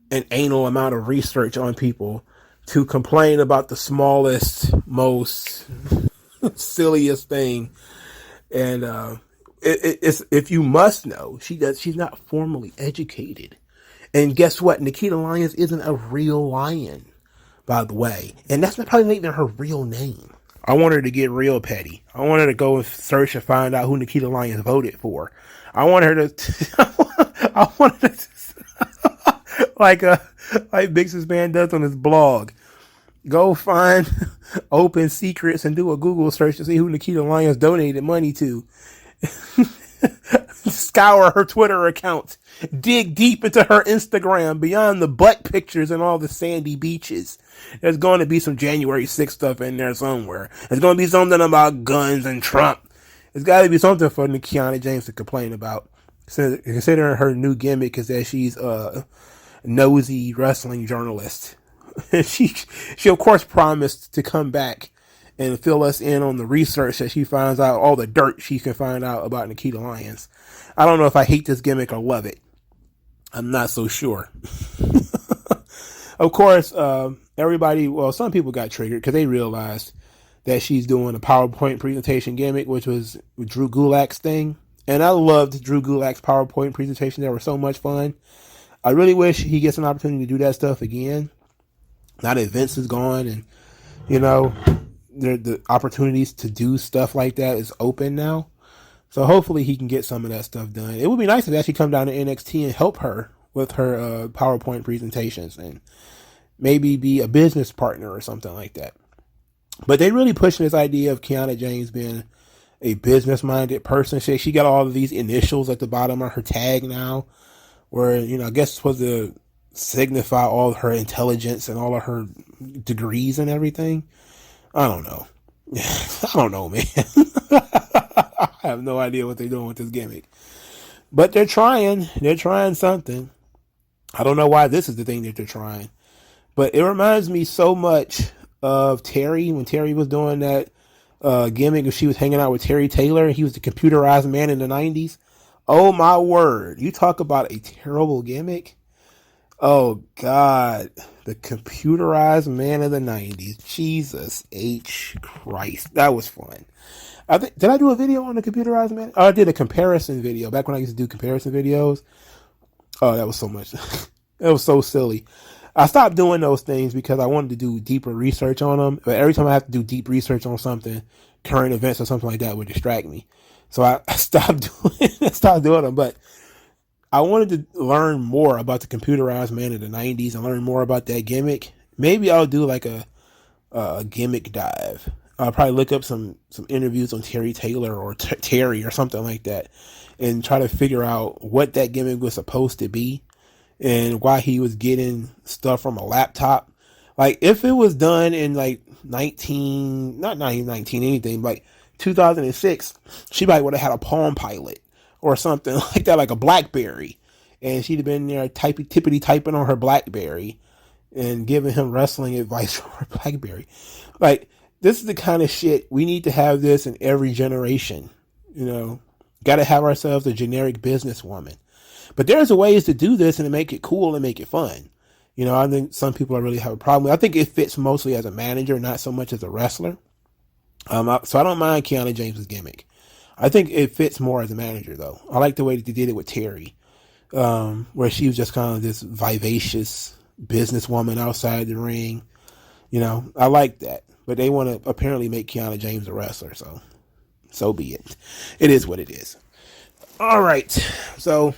Speaker 2: an anal amount of research on people to complain about the smallest, most silliest thing. And it's, if you must know, she's not formally educated. And guess what? Nikita Lyons isn't a real lion, by the way. And that's probably not even her real name. I want her to get real petty. I want her to go and search and find out who Nikita Lyons voted for. I want her to, I want her to, like Big Sis Man does on his blog. Go find open secrets and do a Google search to see who Nikita Lyons donated money to. Scour her Twitter account. Dig deep into her Instagram beyond the butt pictures and all the sandy beaches. There's going to be some January 6th stuff in there somewhere. There's going to be something about guns and Trump. There's got to be something for Kiana James to complain about. Considering her new gimmick is that she's a nosy wrestling journalist. She of course promised to come back and fill us in on the research that she finds out, all the dirt she can find out about Nikita Lyons. I don't know if I hate this gimmick or love it. I'm not so sure. Of course, everybody, well, some people got triggered because they realized that she's doing a PowerPoint presentation gimmick, which was Drew Gulak's thing. And I loved Drew Gulak's PowerPoint presentation. They were so much fun. I really wish he gets an opportunity to do that stuff again. Now that Vince is gone and, you know, the opportunities to do stuff like that is open now. So hopefully he can get some of that stuff done. It would be nice to actually come down to NXT and help her with her PowerPoint presentations and maybe be a business partner or something like that. But they really pushing this idea of Kiana James being a business-minded person. She got all of these initials at the bottom of her tag now, where, you know, I guess it's supposed to signify all of her intelligence and all of her degrees and everything. I don't know. I don't know, man. I have no idea what they're doing with this gimmick. But they're trying. They're trying something. I don't know why this is the thing that they're trying. But it reminds me so much of Terry, when Terry was doing that gimmick, she was hanging out with Terry Taylor, and he was the computerized man in the 90s. Oh, my word. You talk about a terrible gimmick. Oh, God. The computerized man of the 90s. Jesus H. Christ. That was fun. Did I do a video on the computerized man? Oh, I did a comparison video back when I used to do comparison videos. Oh, that was so much. It was so silly. I stopped doing those things because I wanted to do deeper research on them. But every time I have to do deep research on something, current events or something like that would distract me. So I stopped doing them. But I wanted to learn more about the computerized man of the 90s and learn more about that gimmick. Maybe I'll do like a gimmick dive. I'll probably look up some interviews on Terry Taylor or Terry or something like that and try to figure out what that gimmick was supposed to be and why he was getting stuff from a laptop. Like, if it was done in like not even 19 anything, like 2006, she might would have had a Palm Pilot or something like that, like a BlackBerry. And she'd have been there tippity typing on her BlackBerry and giving him wrestling advice from her BlackBerry. Like, this is the kind of shit, we need to have this in every generation. You know, got to have ourselves a generic businesswoman. But there's ways to do this and to make it cool and make it fun. You know, I think some people really have a problem. I think it fits mostly as a manager, not so much as a wrestler. So I don't mind Kiana James's gimmick. I think it fits more as a manager, though. I like the way that they did it with Terry, where she was just kind of this vivacious businesswoman outside the ring. You know, I like that. But they want to apparently make Kiana James a wrestler, so be it. It is what it is. All right. So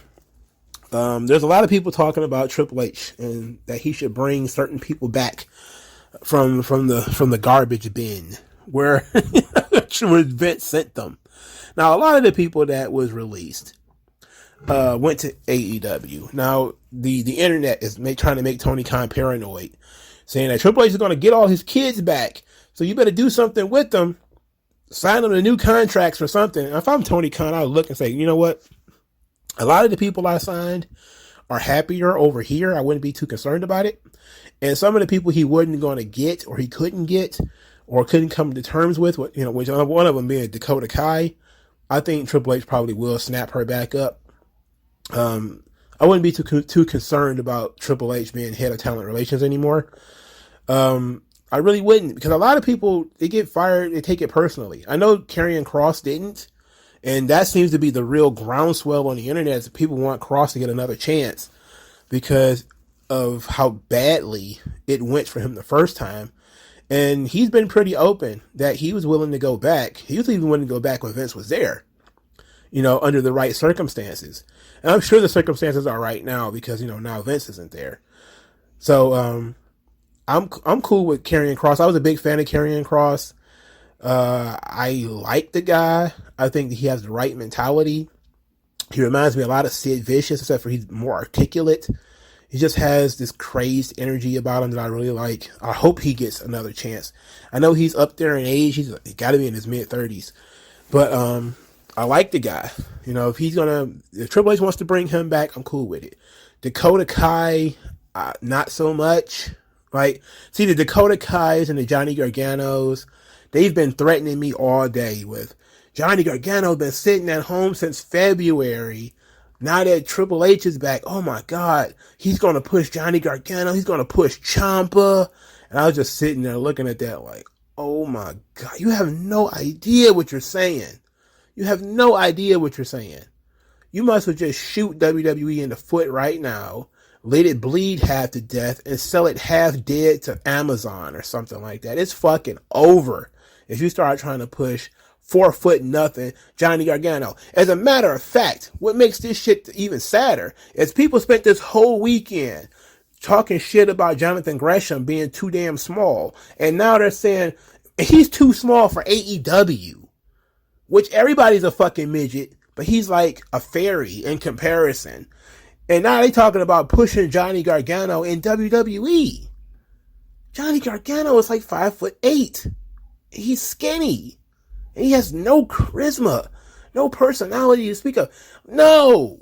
Speaker 2: there's a lot of people talking about Triple H and that he should bring certain people back from the garbage bin where Vince sent them. Now, a lot of the people that was released went to AEW. Now, the internet is trying to make Tony Khan paranoid, saying that Triple H is going to get all his kids back. So you better do something with them. Sign them to new contracts or something. If I'm Tony Khan, I'll look and say, you know what? A lot of the people I signed are happier over here. I wouldn't be too concerned about it. And some of the people he wasn't going to get or he couldn't get or couldn't come to terms with, you know, which one of them being Dakota Kai, I think Triple H probably will snap her back up. I wouldn't be too concerned about Triple H being head of talent relations anymore. I really wouldn't, because a lot of people, they get fired, they take it personally. I know Karrion Kross didn't, and that seems to be the real groundswell on the internet, is that people want Kross to get another chance because of how badly it went for him the first time. And he's been pretty open that he was willing to go back. He was even willing to go back when Vince was there, under the right circumstances. And I'm sure the circumstances are right now because, now Vince isn't there. So, I'm cool with Karrion Kross. I was a big fan of Karrion Kross. I like the guy. I think that he has the right mentality. He reminds me a lot of Sid Vicious, except for he's more articulate. He just has this crazed energy about him that I really like. I hope he gets another chance. I know he's up there in age. He's got to be in his mid-30s. But I like the guy. If Triple H wants to bring him back, I'm cool with it. Dakota Kai, not so much. Right? See, the Dakota Kais and the Johnny Garganos, they've been threatening me all day with Johnny Gargano's been sitting at home since February. Now that Triple H is back, oh my God, he's going to push Johnny Gargano. He's going to push Ciampa. And I was just sitting there looking at that like, oh my God, you have no idea what you're saying. You have no idea what you're saying. You must have just shoot WWE in the foot right now, let it bleed half to death, and sell it half dead to Amazon or something like that. It's fucking over if you start trying to push 4'0" Johnny Gargano. As a matter of fact, what makes this shit even sadder is people spent this whole weekend talking shit about Jonathan Gresham being too damn small, and now they're saying he's too small for AEW, which everybody's a fucking midget, but he's like a fairy in comparison. And now they talking about pushing Johnny Gargano in WWE. Johnny Gargano is like 5'8". He's skinny. And he has no charisma, no personality to speak of. No,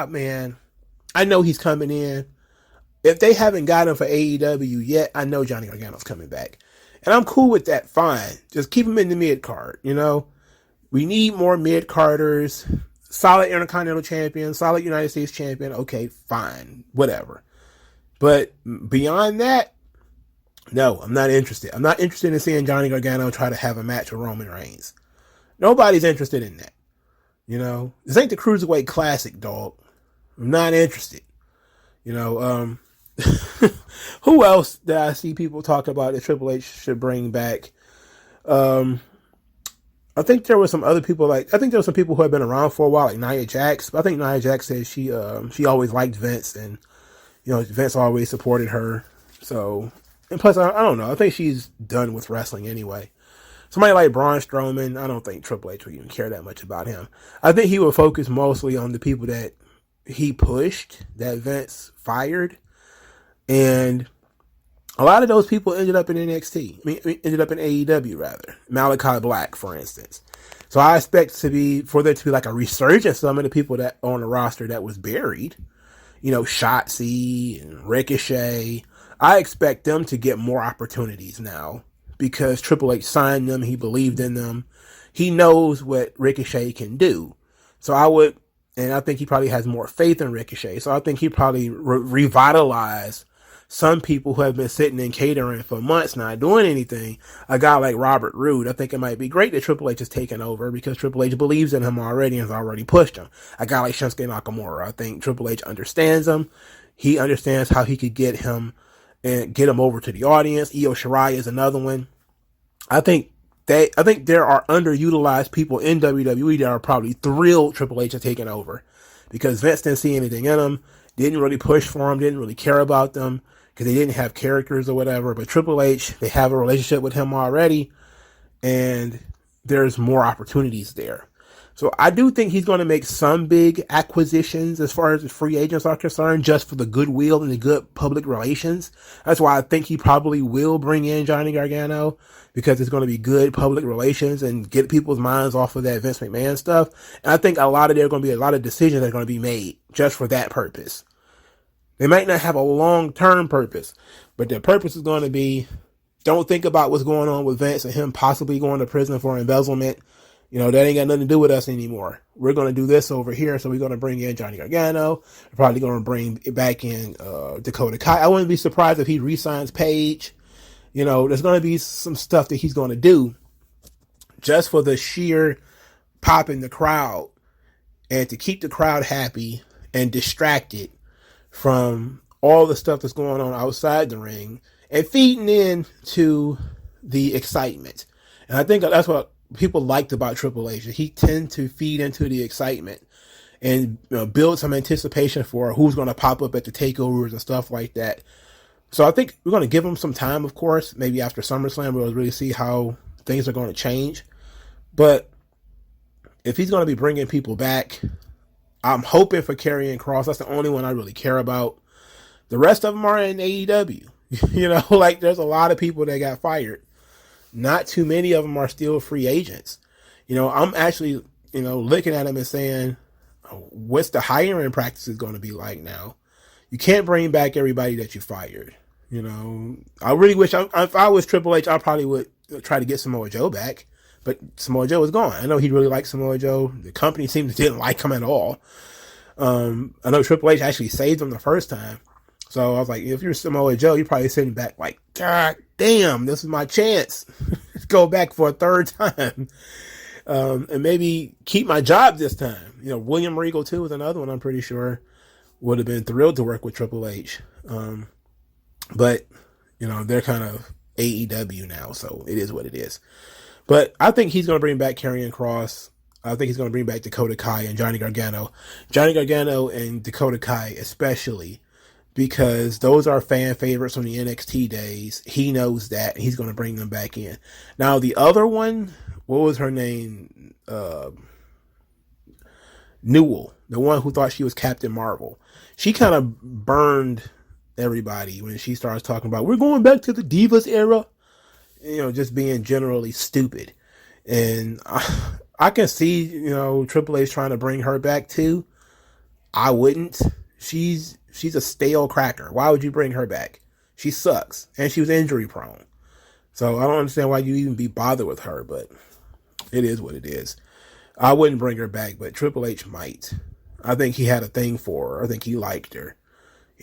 Speaker 2: man, I know he's coming in. If they haven't got him for AEW yet, I know Johnny Gargano's coming back. And I'm cool with that, fine. Just keep him in the mid-card, We need more mid-carders, solid Intercontinental Champion, solid United States Champion. Okay, fine, whatever. But beyond that, no, I'm not interested. I'm not interested in seeing Johnny Gargano try to have a match with Roman Reigns. Nobody's interested in that. This ain't the Cruiserweight Classic, dog. I'm not interested. Who else did I see people talk about that Triple H should bring back? I think there were some other people I think there were some people who had been around for a while, like Nia Jax. But I think Nia Jax said she always liked Vince, and Vince always supported her. So, and plus I don't know, I think she's done with wrestling anyway. Somebody like Braun Strowman, I don't think Triple H would even care that much about him. I think he would focus mostly on the people that he pushed, that Vince fired, and a lot of those people ended up in NXT. Ended up in AEW rather. Malachi Black, for instance. So I expect for there to be like a resurgence of some of the people that on the roster that was buried. Shotzi and Ricochet. I expect them to get more opportunities now because Triple H signed them. He believed in them. He knows what Ricochet can do. So I think he probably has more faith in Ricochet. So I think he probably revitalize some people who have been sitting in catering for months not doing anything. A guy like Robert Roode, I think it might be great that Triple H has taken over because Triple H believes in him already and has already pushed him. A guy like Shinsuke Nakamura, I think Triple H understands him. He understands how he could get him over to the audience. Io Shirai is another one. I think there are underutilized people in WWE that are probably thrilled Triple H has taken over because Vince didn't see anything in them, didn't really push for them, didn't really care about them because they didn't have characters or whatever. But Triple H, they have a relationship with him already, and there's more opportunities there. So I do think he's going to make some big acquisitions as far as the free agents are concerned, just for the goodwill and the good public relations. That's why I think he probably will bring in Johnny Gargano, because it's going to be good public relations and get people's minds off of that Vince McMahon stuff. And I think there are going to be a lot of decisions that are going to be made just for that purpose. They might not have a long-term purpose, but their purpose is going to be, don't think about what's going on with Vince and him possibly going to prison for embezzlement. That ain't got nothing to do with us anymore. We're going to do this over here. So we're going to bring in Johnny Gargano. We're probably going to bring back in Dakota Kai. I wouldn't be surprised if he re-signs Paige. There's going to be some stuff that he's going to do just for the sheer pop in the crowd and to keep the crowd happy and distracted from all the stuff that's going on outside the ring and feeding into the excitement. And I think that's what people liked about Triple H. He tend to feed into the excitement and build some anticipation for who's going to pop up at the takeovers and stuff like that. So I think we're going to give him some time, of course. Maybe after SummerSlam, we'll really see how things are going to change. But if he's going to be bringing people back, I'm hoping for Karrion Kross. That's the only one I really care about. The rest of them are in AEW. Like there's a lot of people that got fired. Not too many of them are still free agents. I'm actually, looking at them and saying, what's the hiring practices going to be like now? You can't bring back everybody that you fired. I really wish if I was Triple H, I probably would try to get Samoa Joe back, but Samoa Joe was gone. I know he really liked Samoa Joe. The company seemed to didn't like him at all. I know Triple H actually saved him the first time. So I was like, if you're Samoa Joe, you're probably sitting back like, God damn, this is my chance. Let's go back for a third time. And maybe keep my job this time. William Regal too is another one I'm pretty sure would have been thrilled to work with Triple H. But they're kind of AEW now, so it is what it is. But I think he's going to bring back Karrion Kross. I think he's going to bring back Dakota Kai and Johnny Gargano. Johnny Gargano and Dakota Kai especially, because those are fan favorites from the NXT days. He knows that. He's going to bring them back in. Now, the other one, what was her name? Newell, the one who thought she was Captain Marvel. She kind of burned everybody when she starts talking about, we're going back to the Divas era. Just being generally stupid. And I can see, Triple H trying to bring her back too. I wouldn't. She's a stale cracker. Why would you bring her back? She sucks. And she was injury prone. So I don't understand why you even be bothered with her, but it is what it is. I wouldn't bring her back, but Triple H might. I think he had a thing for her. I think he liked her.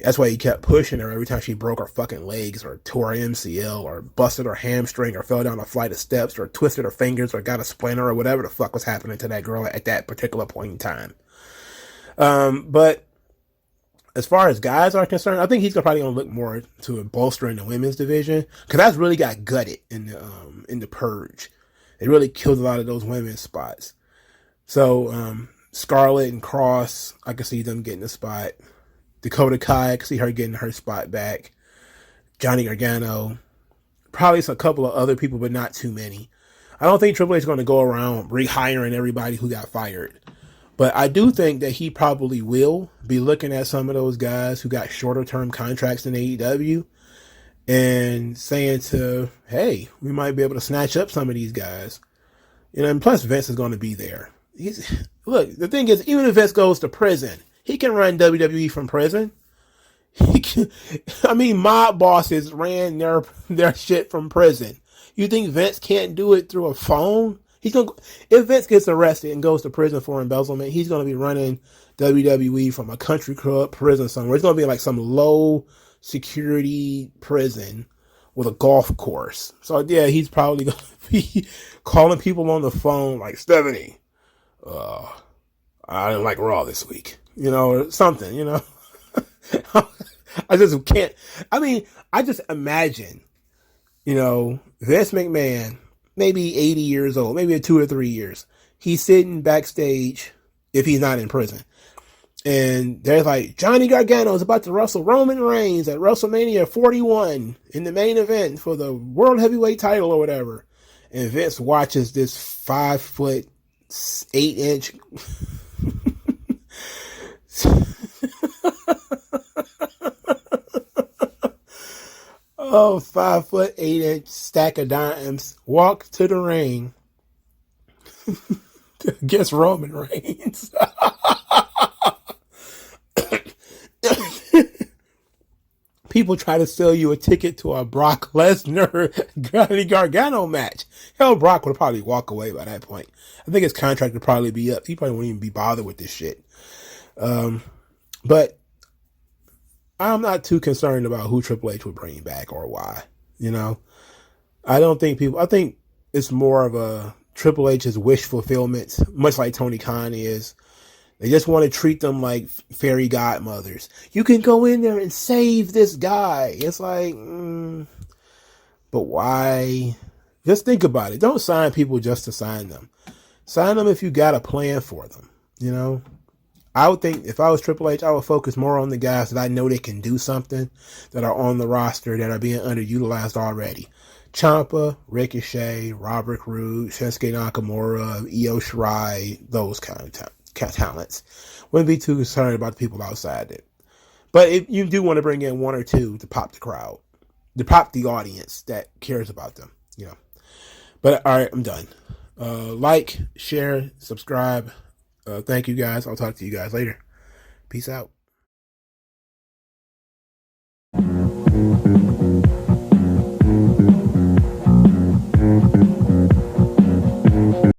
Speaker 2: That's why he kept pushing her every time she broke her fucking legs or tore her MCL or busted her hamstring or fell down a flight of steps or twisted her fingers or got a splinter or whatever the fuck was happening to that girl at that particular point in time. But as far as guys are concerned, I think he's probably going to look more to bolstering the women's division, because that's really got gutted in the purge. It really killed a lot of those women's spots. So Scarlett and Cross, I can see them getting a spot. Dakota Kai, I can see her getting her spot back. Johnny Gargano, probably a couple of other people, but not too many. I don't think Triple H is going to go around rehiring everybody who got fired. But I do think that he probably will be looking at some of those guys who got shorter term contracts in AEW and saying hey, we might be able to snatch up some of these guys. And plus Vince is going to be there. Look, the thing is, even if Vince goes to prison, he can run WWE from prison. Mob bosses ran their shit from prison. You think Vince can't do it through a phone? If Vince gets arrested and goes to prison for embezzlement, he's going to be running WWE from a country club prison somewhere. It's going to be like some low security prison with a golf course. So yeah, he's probably going to be calling people on the phone like, Stephanie, I didn't like Raw this week. Or something, I just can't. I just imagine, Vince McMahon, maybe 80 years old, maybe 2 or 3 years. He's sitting backstage, if he's not in prison. And there's like, Johnny Gargano is about to wrestle Roman Reigns at WrestleMania 41 in the main event for the World Heavyweight title or whatever. And Vince watches this 5'8" Oh, 5'8" stack of dimes walk to the ring against Roman Reigns. People try to sell you a ticket to a Brock Lesnar Johnny Gargano match. Hell, Brock would probably walk away by that point. I think his contract would probably be up. He probably wouldn't even be bothered with this shit. But I'm not too concerned about who Triple H would bring back or why. I think it's more of a Triple H's wish fulfillment, much like Tony Khan is. They just want to treat them like fairy godmothers. You can go in there and save this guy. It's like, but why? Just think about it. Don't sign people just to sign them. Sign them if you got a plan for them. You know, I would think if I was Triple H, I would focus more on the guys that I know they can do something, that are on the roster, that are being underutilized already. Ciampa, Ricochet, Robert Roode, Shinsuke Nakamura, Io Shirai, those kind of talents. Wouldn't be too concerned about the people outside it. But if you do want to bring in one or two to pop the crowd, to pop the audience that cares about them, you know. But all right, I'm done. Like, share, subscribe. Thank you guys. I'll talk to you guys later. Peace out.